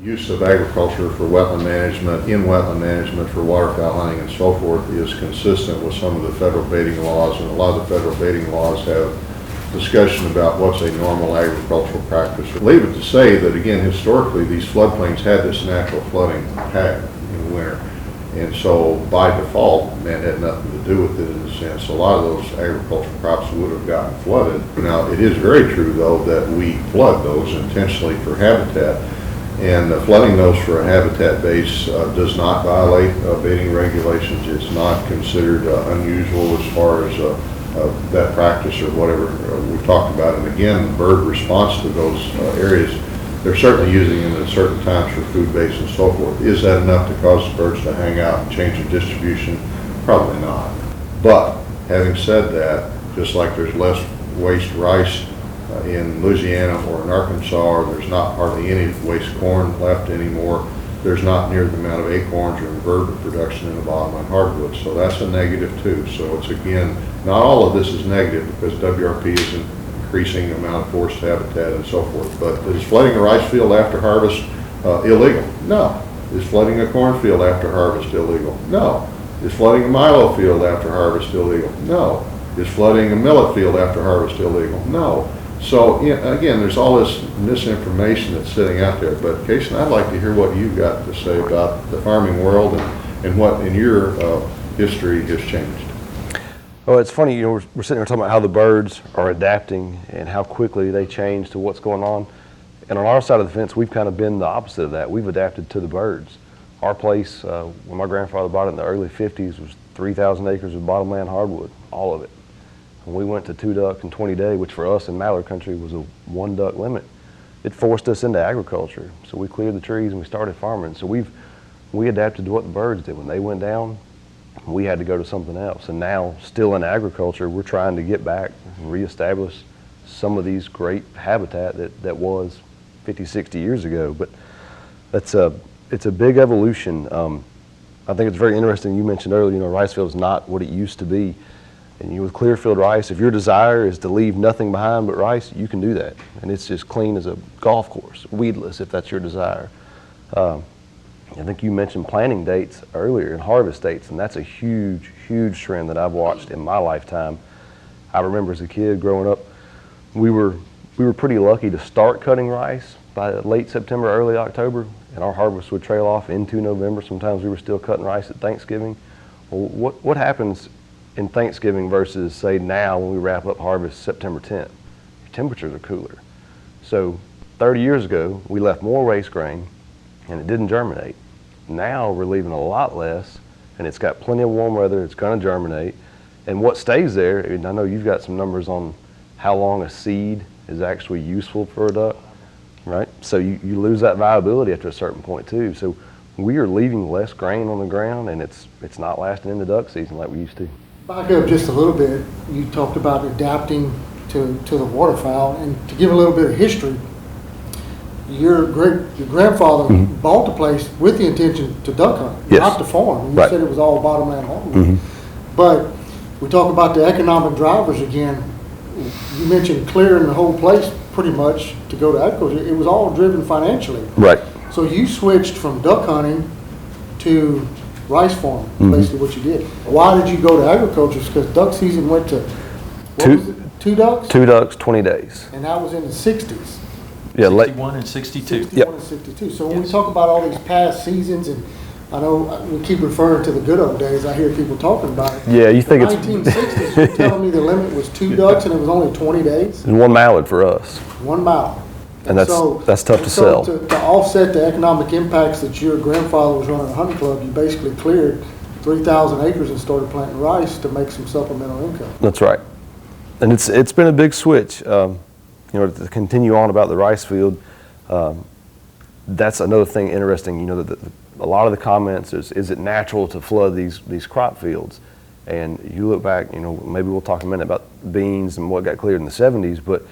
Use of agriculture for wetland management, in wetland management for waterfowl hunting and so forth is consistent with some of the federal baiting laws, and a lot of the federal baiting laws have discussion about what's a normal agricultural practice. Leave it to say that, again, historically, these floodplains had this natural flooding pattern in the winter. And so, by default, man, it had nothing to do with it in a sense. A lot of those agricultural crops would have gotten flooded. Now, it is very true, though, that we flood those intentionally for habitat. And flooding those for a habitat base does not violate baiting regulations. It's not considered unusual as far as that practice or whatever we've talked about. And again, the bird response to those areas, they're certainly using them at certain times for food base and so forth. Is that enough to cause the birds to hang out and change their distribution? Probably not. But having said that, just like there's less waste rice in Louisiana or in Arkansas, or there's not hardly any waste corn left anymore, there's not near the amount of acorns or invertebrate production in the bottomland hardwoods. So that's a negative too. So it's, again, not all of this is negative because WRP is increasing the amount of forest habitat and so forth. But is flooding a rice field after harvest illegal? No. Is flooding a cornfield after harvest illegal? No. Is flooding a milo field after harvest illegal? No. Is flooding a millet field after harvest illegal? No. So, again, there's all this misinformation that's sitting out there. But, Casey, I'd like to hear what you've got to say about the farming world and what in your history has changed. Well, it's funny, we're sitting here talking about how the birds are adapting and how quickly they change to what's going on. And on our side of the fence, we've kind of been the opposite of that. We've adapted to the birds. Our place, when my grandfather bought it in the early 50s, was 3,000 acres of bottomland hardwood, all of it. And we went to 2 duck and 20 day, which for us in mallard country was a 1 duck limit. It forced us into agriculture. So we cleared the trees and we started farming. So we adapted to what the birds did. When they went down, we had to go to something else. And now, still in agriculture, we're trying to get back and reestablish some of these great habitat that was 50, 60 years ago. But it's a big evolution. I think it's very interesting. You mentioned earlier, rice field is not what it used to be. And with clearfield rice, if your desire is to leave nothing behind but rice, you can do that. And it's just clean as a golf course, weedless if that's your desire. I think you mentioned planting dates earlier and harvest dates, and that's a huge, huge trend that I've watched in my lifetime. I remember as a kid growing up, we were pretty lucky to start cutting rice by late September, early October, and our harvest would trail off into November. Sometimes we were still cutting rice at Thanksgiving. Well, what happens in Thanksgiving versus, say, now when we wrap up harvest September 10th? Temperatures are cooler. So 30 years ago, we left more waste grain and it didn't germinate. Now we're leaving a lot less and it's got plenty of warm weather, it's gonna germinate. And what stays there, and I know you've got some numbers on how long a seed is actually useful for a duck, right? So you lose that viability after a certain point too. So we are leaving less grain on the ground and it's not lasting in the duck season like we used to. Back up just a little bit, you talked about adapting to the waterfowl, and to give a little bit of history, your grandfather bought the place with the intention to duck hunt, not to farm. You said it was all bottomland hardwood. But we talk about the economic drivers again. You mentioned clearing the whole place pretty much to go to agriculture. It was all driven financially. Right. So you switched from duck hunting to rice farming, basically what you did. Why did you go to agriculture? Because duck season went to, was it, 2 ducks? 2 ducks, 20 days. And that was in the 60s. Yeah, 61 and 62. 61 and 62. So when we talk about all these past seasons and I know we keep referring to the good old days. I hear people talking about it. Yeah, you think The it's 1960s, you're telling me the limit was 2 ducks and it was only 20 days? and one mallard for us. 1 mile. And that's tough to so sell. To offset the economic impacts that your grandfather was running a hunting club, you basically cleared 3,000 acres and started planting rice to make some supplemental income. That's right. And it's been a big switch. To continue on about the rice field, that's another thing interesting. A lot of the comments is it natural to flood these crop fields? And you look back, maybe we'll talk in a minute about beans and what got cleared in the 70s, but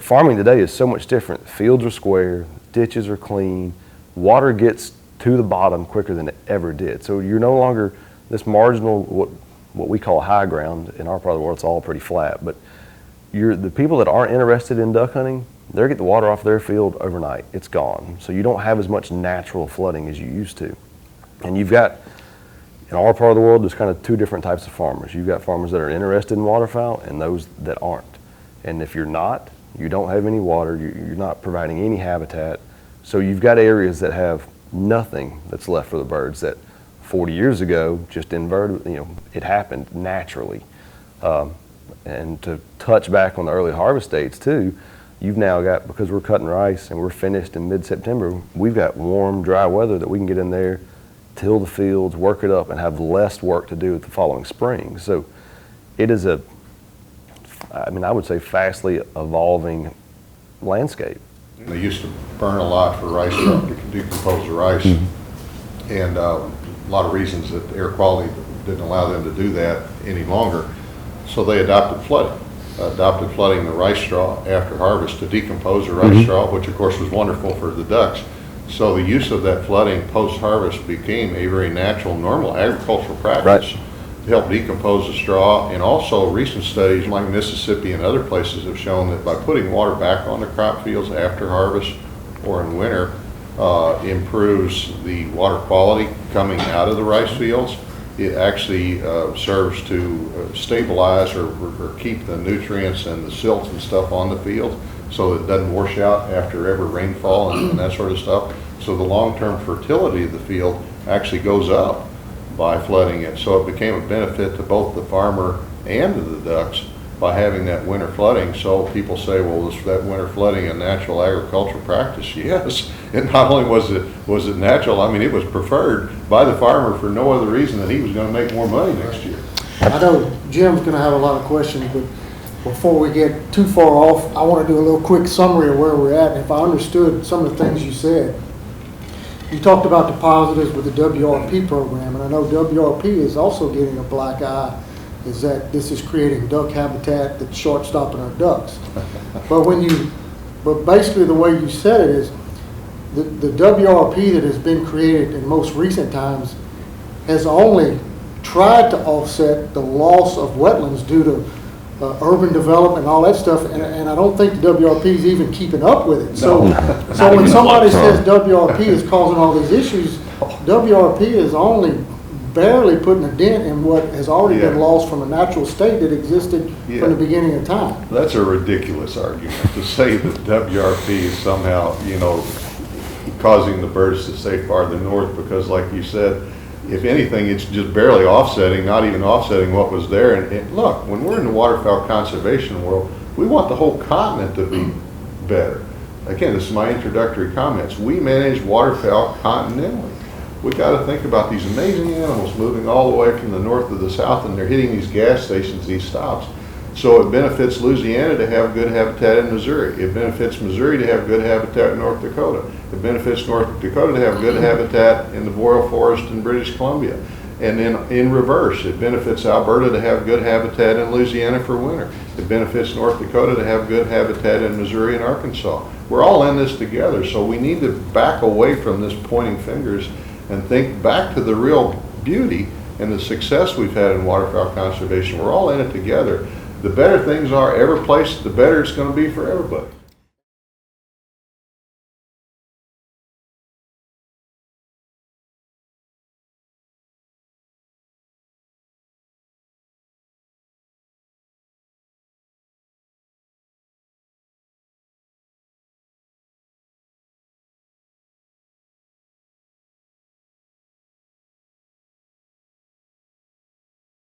farming today is so much different. Fields are square, ditches are clean, water gets to the bottom quicker than it ever did. So you're no longer this marginal, what we call high ground. In our part of the world, it's all pretty flat, but the people that aren't interested in duck hunting, they get the water off their field overnight. It's gone. So you don't have as much natural flooding as you used to. And you've got, in our part of the world, there's kind of 2 different types of farmers. You've got farmers that are interested in waterfowl and those that aren't. And if you're not, you don't have any water, you're not providing any habitat. So you've got areas that have nothing that's left for the birds that 40 years ago just inverted, it happened naturally. And to touch back on the early harvest dates too, you've now got, because we're cutting rice and we're finished in mid-September, we've got warm, dry weather that we can get in there, till the fields, work it up, and have less work to do the following spring. So it is I would say fastly evolving landscape. They used to burn a lot for rice to decompose the rice. And a lot of reasons that air quality didn't allow them to do that any longer. So they adopted flooding the rice straw after harvest to decompose the rice straw, which of course was wonderful for the ducks. So the use of that flooding post-harvest became a very natural, normal agricultural practice to help decompose the straw. And also recent studies like Mississippi and other places have shown that by putting water back on the crop fields after harvest or in winter, improves the water quality coming out of the rice fields. It actually serves to stabilize or keep the nutrients and the silts and stuff on the field so that it doesn't wash out after every rainfall and that sort of stuff. So the long-term fertility of the field actually goes up by flooding it. So it became a benefit to both the farmer and to the ducks by having that winter flooding. So people say, well, is that winter flooding a natural agricultural practice? Yes. And not only was it natural, it was preferred by the farmer for no other reason than he was going to make more money next year. I know Jim's going to have a lot of questions, but before we get too far off, I want to do a little quick summary of where we're at. And if I understood some of the things you said, you talked about the positives with the WRP program, and I know WRP is also getting a black eye, is that this is creating duck habitat that's short-stopping our ducks. But basically the way you said it is, the WRP that has been created in most recent times has only tried to offset the loss of wetlands due to urban development and all that stuff, and I don't think the WRP is even keeping up with it. So when somebody says WRP is causing all these issues, WRP is only barely putting a dent in what has already been lost from a natural state that existed from the beginning of time. That's a ridiculous argument to say that WRP is somehow, causing the birds to stay farther north, because like you said, if anything, it's just barely offsetting, not even offsetting what was there. And look, when we're in the waterfowl conservation world, we want the whole continent to be better. Again, this is my introductory comments. We manage waterfowl continentally. We got to think about these amazing animals moving all the way from the north to the south, and they're hitting these gas stations, these stops. So it benefits Louisiana to have good habitat in Missouri. It benefits Missouri to have good habitat in North Dakota. It benefits North Dakota to have good habitat in the boreal forest in British Columbia. And then in reverse, it benefits Alberta to have good habitat in Louisiana for winter. It benefits North Dakota to have good habitat in Missouri and Arkansas. We're all in this together, so we need to back away from this pointing fingers and think back to the real beauty and the success we've had in waterfowl conservation. We're all in it together. The better things are every place, the better it's going to be for everybody.